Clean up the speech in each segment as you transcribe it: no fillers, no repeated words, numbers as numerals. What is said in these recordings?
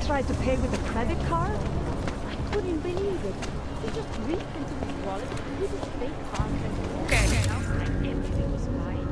tried to pay with a credit card? I couldn't believe it. He just reached into his wallet, used his fake card, and okay, like everything was fine.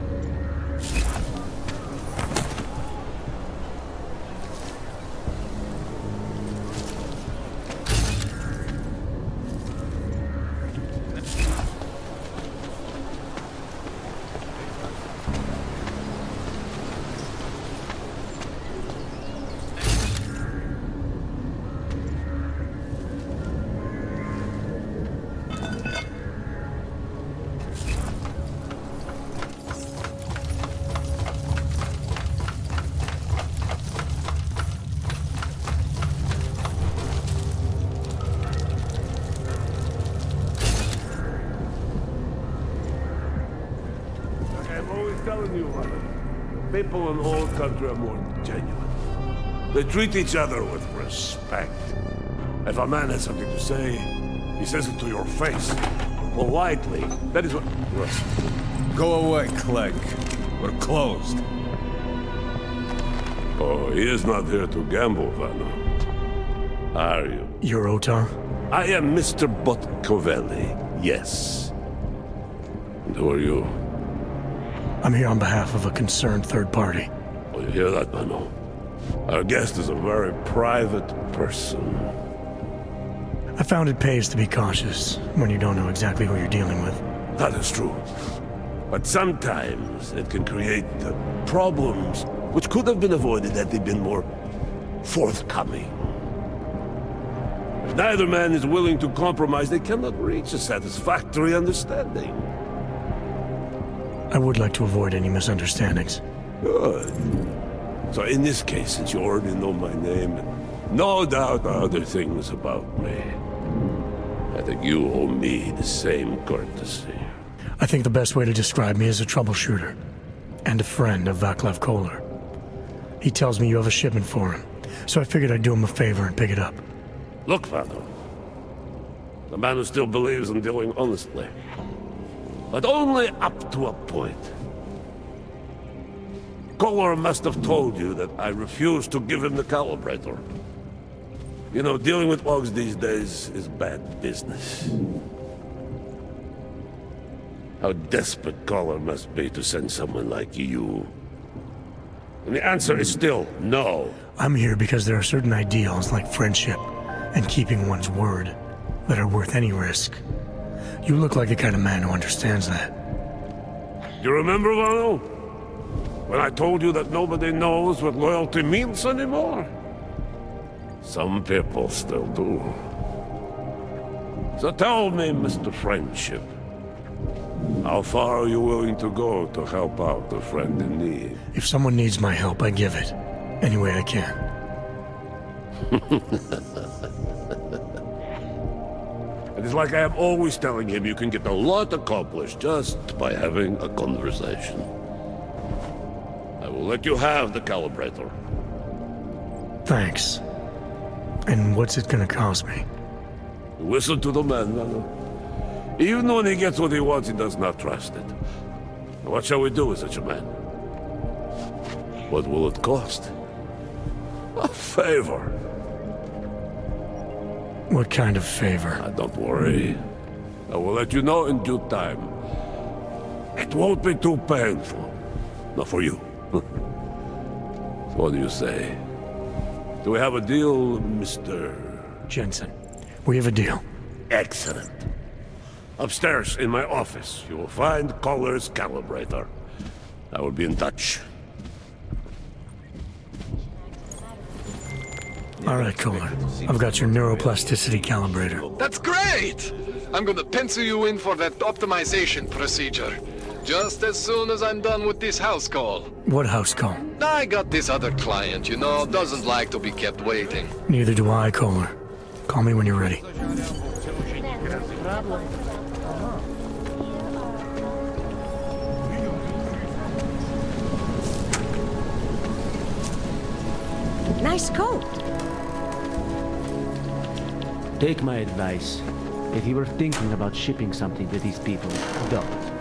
Telling you, people in old country are more genuine. They treat each other with respect. If a man has something to say, he says it to your face. Politely. That is what... Russ. Go away, Clegg. We're closed. Oh, he is not here to gamble, Vano. Are you? You're Otar? I am Mr. Botkovelli, yes. And who are you? I'm here on behalf of a concerned third party. Oh, you hear that, Vano? Our guest is a very private person. I found it pays to be cautious when you don't know exactly who you're dealing with. That is true. But sometimes it can create problems which could have been avoided had they been more forthcoming. If neither man is willing to compromise, they cannot reach a satisfactory understanding. I would like to avoid any misunderstandings. Good. So in this case, since you already know my name, and no doubt other things about me, I think you owe me the same courtesy. I think the best way to describe me is a troubleshooter, and a friend of Vaclav Koller. He tells me you have a shipment for him, so I figured I'd do him a favor and pick it up. Look, Vano. The man who still believes in dealing honestly. But only up to a point. Koller must have told you that I refused to give him the calibrator. You know, dealing with logs these days is bad business. How desperate Koller must be to send someone like you. And the answer is still no. I'm here because there are certain ideals like friendship and keeping one's word that are worth any risk. You look like the kind of man who understands that. You remember, Vano? When I told you that nobody knows what loyalty means anymore? Some people still do. So tell me, Mr. Friendship, how far are you willing to go to help out a friend in need? If someone needs my help, I give it. Any way I can. It is like I am always telling him, you can get a lot accomplished just by having a conversation. I will let you have the calibrator. Thanks. And what's it gonna cost me? Listen to the man, Vano. Even when he gets what he wants, he does not trust it. What shall we do with such a man? What will it cost? A favor. What kind of favor? Don't worry. I will let you know in due time. It won't be too painful. Not for you. What do you say? Do we have a deal, Mr. Jensen, we have a deal. Excellent. Upstairs in my office, you will find Koller's calibrator. I will be in touch. All right, Koller. I've got your neuroplasticity calibrator. That's great! I'm gonna pencil you in for that optimization procedure. Just as soon as I'm done with this house call. What house call? I got this other client, you know, doesn't like to be kept waiting. Neither do I, Koller. Call me when you're ready. Nice coat. Take my advice. If you were thinking about shipping something to these people, don't.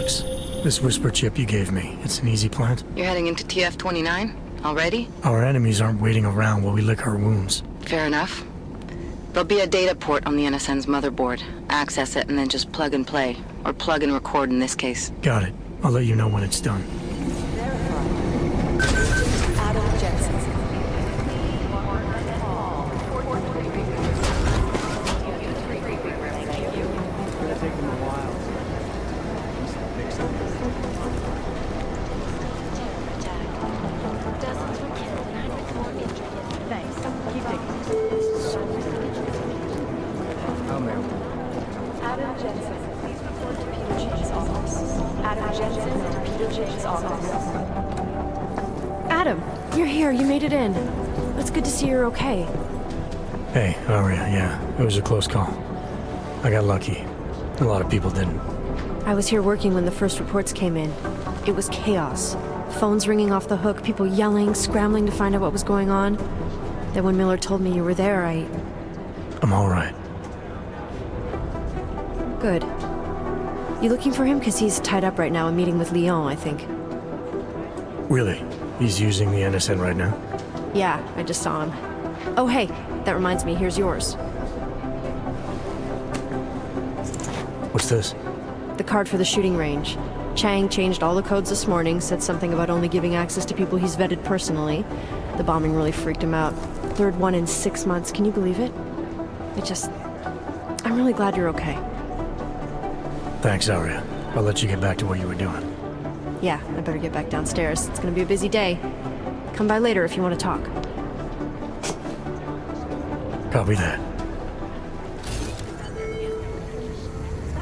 Alex, this whisper chip you gave me, it's an easy plant? You're heading into TF-29? Already? Our enemies aren't waiting around while we lick our wounds. Fair enough. There'll be a data port on the NSN's motherboard. Access it and then just plug and play. Or plug and record in this case. Got it. I'll let you know when it's done. Adam Jensen. Thanks. Keep digging. Adam Jensen, please report to Peter James' office. Adam Jensen to Peter James' office. Adam, you're here. You made it in. It's good to see you're okay. Hey, Aria, yeah, it was a close call. I got lucky. A lot of people didn't. I was here working when the first reports came in. It was chaos. Phones ringing off the hook, people yelling, scrambling to find out what was going on. Then when Miller told me you were there, I'm all right. Good. You looking for him? Because he's tied up right now, a meeting with Leon, I think. Really? He's using the NSN right now? Yeah, I just saw him. Oh, hey, that reminds me, here's yours. What's this? The card for the shooting range. Chang changed all the codes this morning, said something about only giving access to people he's vetted personally. The bombing really freaked him out. Third one in 6 months, can you believe it? I'm really glad you're okay. Thanks, Aria. I'll let you get back to what you were doing. Yeah, I better get back downstairs. It's gonna be a busy day. Come by later if you want to talk. Copy that.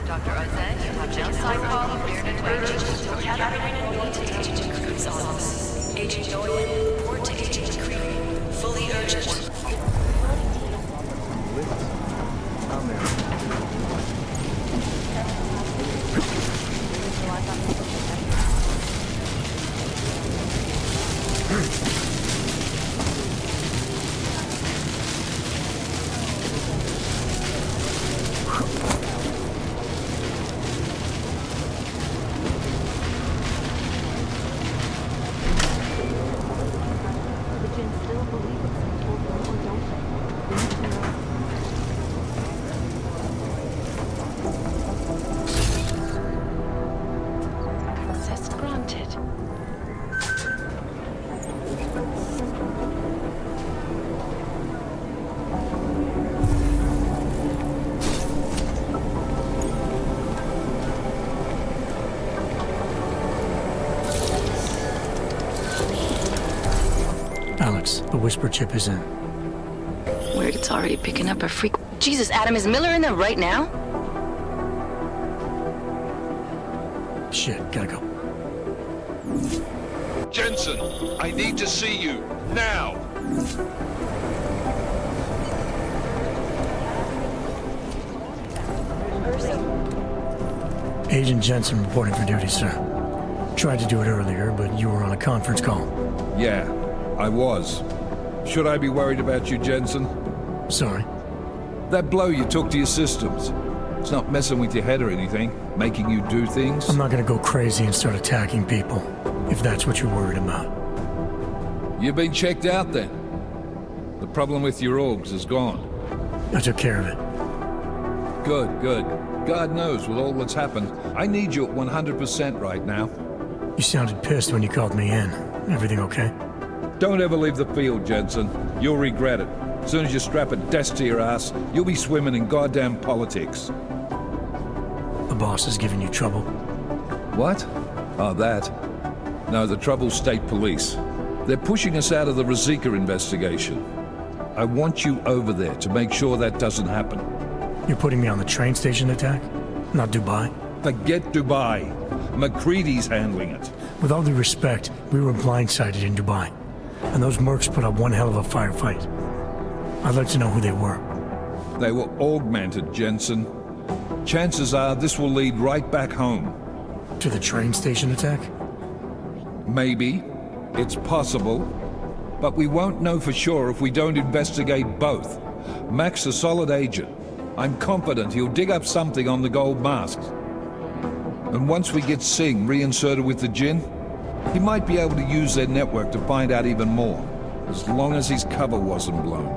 Dr. Ozan, you have now signed call cleared and waiting. Report to Agent Crew's office. Agent Doyle, report to Agent Crew. Fully urgent. Access granted. Alex, the whisper chip is in. Weird, it's already picking up a freak. Jesus, Adam, is Miller in there right now? Shit, gotta go. Jensen, I need to see you, now! Agent Jensen reporting for duty, sir. Tried to do it earlier, but you were on a conference call. Yeah, I was. Should I be worried about you, Jensen? Sorry. That blow you took to your systems. It's not messing with your head or anything, making you do things. I'm not gonna go crazy and start attacking people, if that's what you're worried about. You've been checked out then. The problem with your orgs is gone. I took care of it. Good, good. God knows with all that's happened, I need you at 100% right now. You sounded pissed when you called me in. Everything okay? Don't ever leave the field, Jensen. You'll regret it. As soon as you strap a desk to your ass, you'll be swimming in goddamn politics. The boss is giving you trouble. What? Oh, that. No, the Trouble's state police. They're pushing us out of the Rosika investigation. I want you over there to make sure that doesn't happen. You're putting me on the train station attack? Not Dubai? Forget Dubai. McCready's handling it. With all due respect, we were blindsided in Dubai. And those mercs put up one hell of a firefight. I'd like to know who they were. They were augmented, Jensen. Chances are this will lead right back home. To the train station attack? Maybe. It's possible. But we won't know for sure if we don't investigate both. Mac's a solid agent. I'm confident he'll dig up something on the gold masks. And once we get Singh reinserted with the Jinn, he might be able to use their network to find out even more, as long as his cover wasn't blown.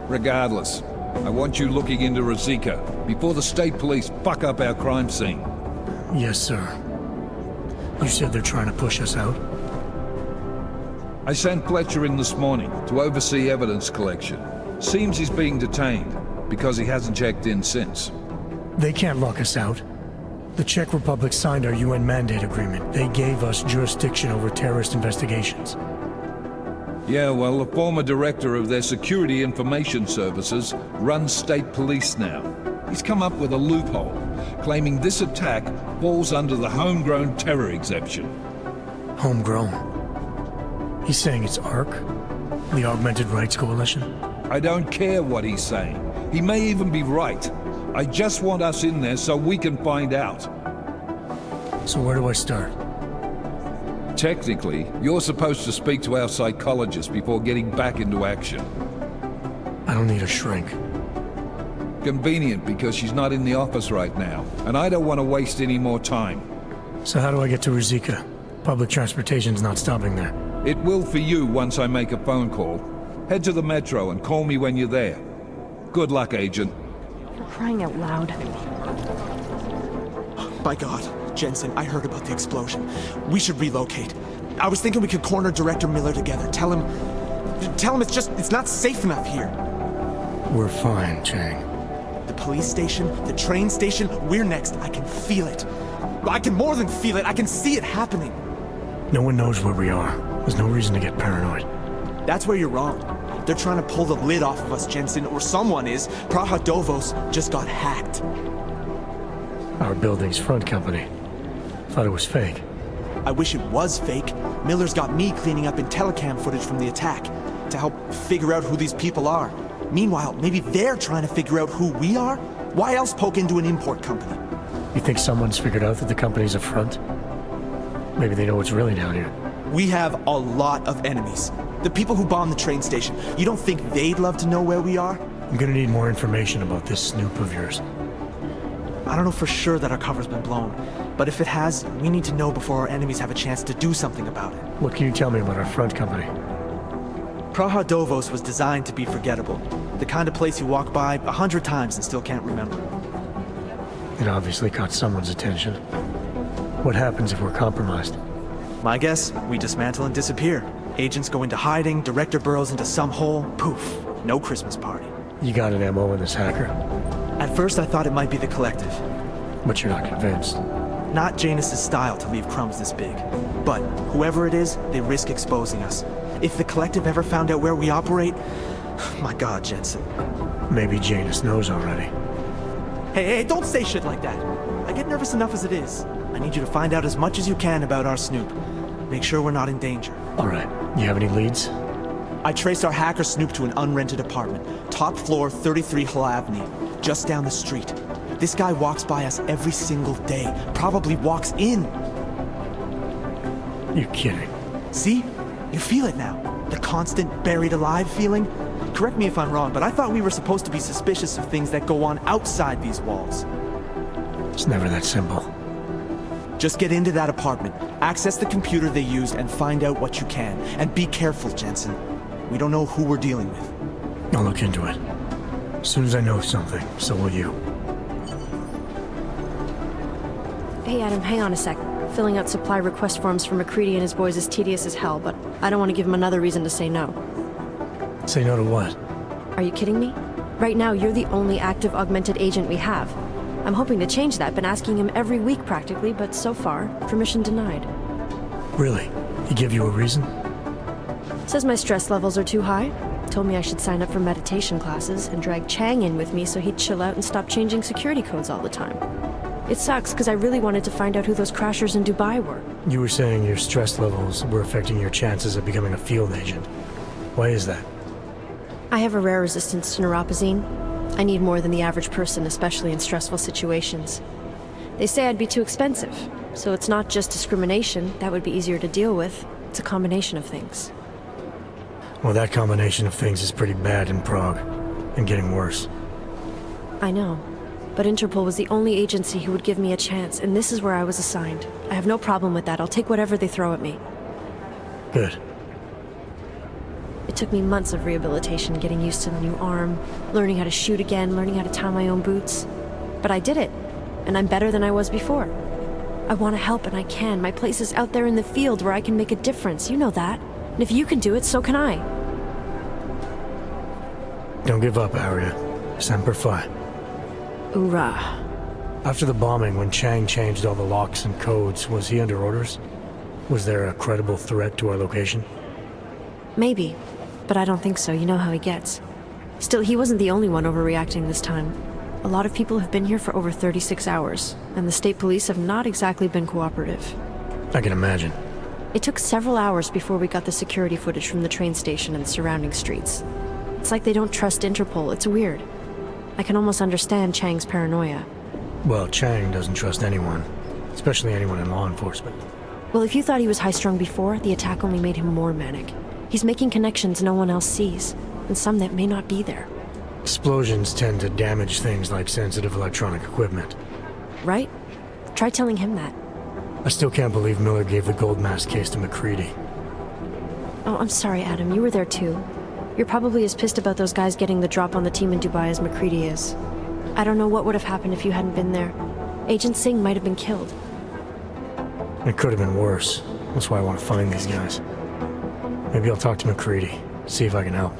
Regardless, I want you looking into Razika before the state police fuck up our crime scene. Yes, sir. You said they're trying to push us out? I sent Fletcher in this morning to oversee evidence collection. Seems he's being detained because he hasn't checked in since. They can't lock us out. The Czech Republic signed our UN mandate agreement. They gave us jurisdiction over terrorist investigations. Yeah, well, the former director of their security information services runs state police now. He's come up with a loophole, claiming this attack falls under the homegrown terror exemption. Homegrown? He's saying it's ARC? The Augmented Rights Coalition? I don't care what he's saying. He may even be right. I just want us in there so we can find out. So where do I start? Technically, you're supposed to speak to our psychologist before getting back into action. I don't need a shrink. Convenient because she's not in the office right now, and I don't want to waste any more time. So how do I get to Razika? Public transportation's not stopping there. It will for you once I make a phone call. Head to the metro and call me when you're there. Good luck, Agent. For crying out loud. My God, Jensen, I heard about the explosion. We should relocate. I was thinking we could corner Director Miller together. Tell him it's not safe enough here. We're fine, Chang. The police station, the train station, we're next. I can feel it. I can more than feel it. I can see it happening. No one knows where we are. There's no reason to get paranoid. That's where you're wrong. They're trying to pull the lid off of us, Jensen, or someone is. Praha Dovos just got hacked. Our building's front company. Thought it was fake. I wish it was fake. Miller's got me cleaning up IntelliCam footage from the attack to help figure out who these people are. Meanwhile, maybe they're trying to figure out who we are? Why else poke into an import company? You think someone's figured out that the company's a front? Maybe they know what's really down here. We have a lot of enemies. The people who bombed the train station. You don't think they'd love to know where we are? I'm gonna need more information about this snoop of yours. I don't know for sure that our cover's been blown, but if it has, we need to know before our enemies have a chance to do something about it. What can you tell me about our front company? Praha Dovos was designed to be forgettable. The kind of place you walk by 100 times and still can't remember. It obviously caught someone's attention. What happens if we're compromised? My guess, we dismantle and disappear. Agents go into hiding, Director burrows into some hole, poof, no Christmas party. You got an MO in this hacker? At first I thought it might be the Collective. But you're not convinced? Not Janus' style to leave crumbs this big. But whoever it is, they risk exposing us. If the Collective ever found out where we operate... My God, Jensen. Maybe Janus knows already. Hey, don't say shit like that. I get nervous enough as it is. I need you to find out as much as you can about our snoop. Make sure we're not in danger. All right. You have any leads? I traced our hacker snoop to an unrented apartment. Top floor, 33 Hull Avenue. Just down the street. This guy walks by us every single day. Probably walks in. You're kidding. See? You feel it now. The constant buried alive feeling. Correct me if I'm wrong, but I thought we were supposed to be suspicious of things that go on outside these walls. It's never that simple. Just get into that apartment, access the computer they used, and find out what you can. And be careful, Jensen. We don't know who we're dealing with. I'll look into it. As soon as I know something, so will you. Hey Adam, hang on a sec. Filling out supply request forms for McCready and his boys is tedious as hell, but I don't want to give him another reason to say no. Say no to what? Are you kidding me? Right now, you're the only active augmented agent we have. I'm hoping to change that, been asking him every week practically, but so far, permission denied. Really? He give you a reason? Says my stress levels are too high. Told me I should sign up for meditation classes and drag Chang in with me so he'd chill out and stop changing security codes all the time. It sucks because I really wanted to find out who those crashers in Dubai were. You were saying your stress levels were affecting your chances of becoming a field agent. Why is that? I have a rare resistance to neuropazine. I need more than the average person, especially in stressful situations. They say I'd be too expensive, so it's not just discrimination. That would be easier to deal with. It's a combination of things. Well, that combination of things is pretty bad in Prague, and getting worse. I know. But Interpol was the only agency who would give me a chance, and this is where I was assigned. I have no problem with that. I'll take whatever they throw at me. Good. It took me months of rehabilitation, getting used to the new arm, learning how to shoot again, learning how to tie my own boots. But I did it, and I'm better than I was before. I want to help, and I can. My place is out there in the field where I can make a difference. You know that. And if you can do it, so can I. Don't give up, Aria. Semper Fi. Hoorah. After the bombing, when Chang changed all the locks and codes, was he under orders? Was there a credible threat to our location? Maybe, but I don't think so. You know how he gets. Still, he wasn't the only one overreacting this time. A lot of people have been here for over 36 hours, and the state police have not exactly been cooperative. I can imagine. It took several hours before we got the security footage from the train station and the surrounding streets. It's like they don't trust Interpol. It's weird. I can almost understand Chang's paranoia. Well, Chang doesn't trust anyone, especially anyone in law enforcement. Well, if you thought he was high-strung before, the attack only made him more manic. He's making connections no one else sees, and some that may not be there. Explosions tend to damage things like sensitive electronic equipment. Right? Try telling him that. I still can't believe Miller gave the gold mask case to McCready. Oh, I'm sorry, Adam. You were there too. You're probably as pissed about those guys getting the drop on the team in Dubai as McCready is. I don't know what would have happened if you hadn't been there. Agent Singh might have been killed. It could have been worse. That's why I want to find these guys. Maybe I'll talk to McCready, see if I can help.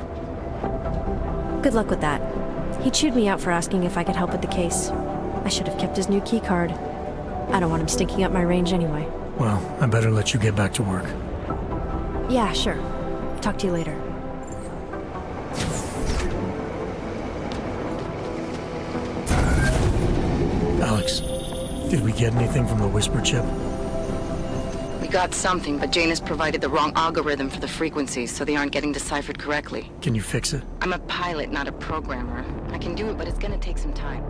Good luck with that. He chewed me out for asking if I could help with the case. I should have kept his new key card. I don't want him stinking up my range anyway. Well, I better let you get back to work. Yeah, sure. Talk to you later. Alex, did we get anything from the Whisper chip? We got something, but Jane has provided the wrong algorithm for the frequencies, so they aren't getting deciphered correctly. Can you fix it? I'm a pilot, not a programmer. I can do it, but it's gonna take some time.